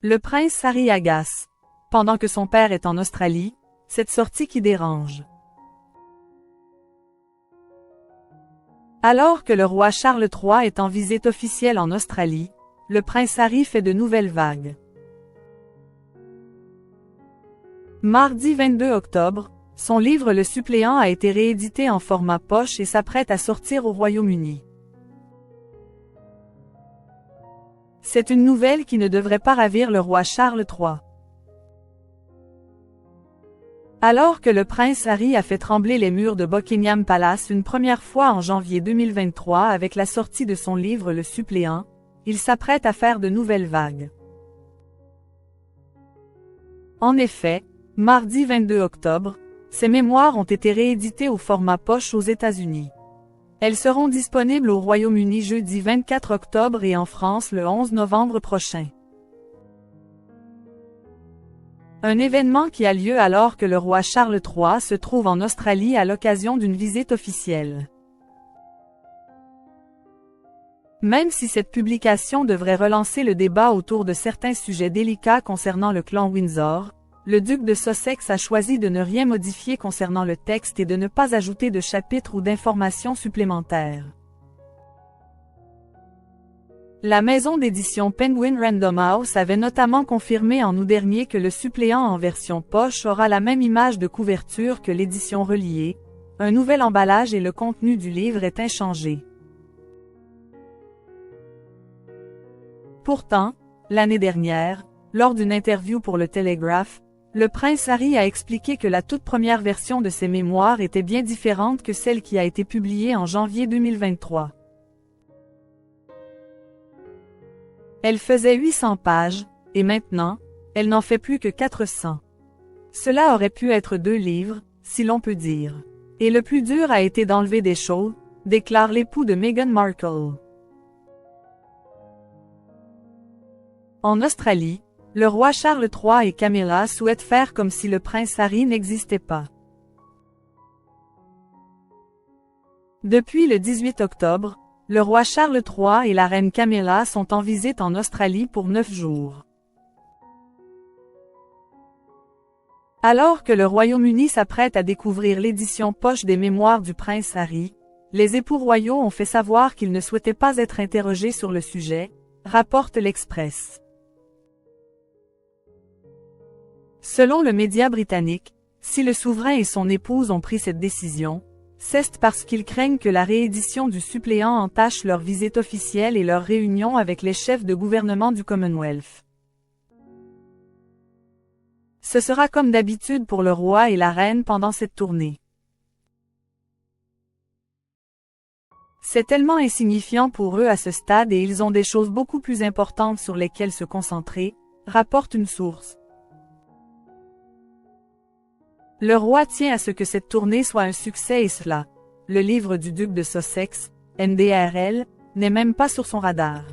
Le prince Harry agace. Pendant que son père est en Australie, cette sortie qui dérange. Alors que le roi Charles III est en visite officielle en Australie, le prince Harry fait de nouvelles vagues. Mardi 22 octobre, son livre Le Suppléant a été réédité en format poche et s'apprête à sortir au Royaume-Uni. C'est une nouvelle qui ne devrait pas ravir le roi Charles III. Alors que le prince Harry a fait trembler les murs de Buckingham Palace une première fois en janvier 2023 avec la sortie de son livre Le Suppléant, il s'apprête à faire de nouvelles vagues. En effet, mardi 22 octobre, ses mémoires ont été rééditées au format poche aux États-Unis. Elles seront disponibles au Royaume-Uni jeudi 24 octobre et en France le 11 novembre prochain. Un événement qui a lieu alors que le roi Charles III se trouve en Australie à l'occasion d'une visite officielle. Même si cette publication devrait relancer le débat autour de certains sujets délicats concernant le clan Windsor, le duc de Sussex a choisi de ne rien modifier concernant le texte et de ne pas ajouter de chapitres ou d'informations supplémentaires. La maison d'édition Penguin Random House avait notamment confirmé en août dernier que le suppléant en version poche aura la même image de couverture que l'édition reliée, un nouvel emballage et le contenu du livre est inchangé. Pourtant, l'année dernière, lors d'une interview pour le Telegraph, le prince Harry a expliqué que la toute première version de ses mémoires était bien différente que celle qui a été publiée en janvier 2023. Elle faisait 800 pages, et maintenant, elle n'en fait plus que 400. Cela aurait pu être 2 livres, si l'on peut dire. Et le plus dur a été d'enlever des choses, déclare l'époux de Meghan Markle. En Australie, le roi Charles III et Camilla souhaitent faire comme si le prince Harry n'existait pas. Depuis le 18 octobre, le roi Charles III et la reine Camilla sont en visite en Australie pour 9 jours. Alors que le Royaume-Uni s'apprête à découvrir l'édition poche des mémoires du prince Harry, les époux royaux ont fait savoir qu'ils ne souhaitaient pas être interrogés sur le sujet, rapporte l'Express. Selon le média britannique, si le souverain et son épouse ont pris cette décision, c'est parce qu'ils craignent que la réédition du suppléant entache leur visite officielle et leur réunion avec les chefs de gouvernement du Commonwealth. Ce sera comme d'habitude pour le roi et la reine pendant cette tournée. C'est tellement insignifiant pour eux à ce stade et ils ont des choses beaucoup plus importantes sur lesquelles se concentrer, rapporte une source. Le roi tient à ce que cette tournée soit un succès et cela, le livre du duc de Sussex, NDRL, n'est même pas sur son radar.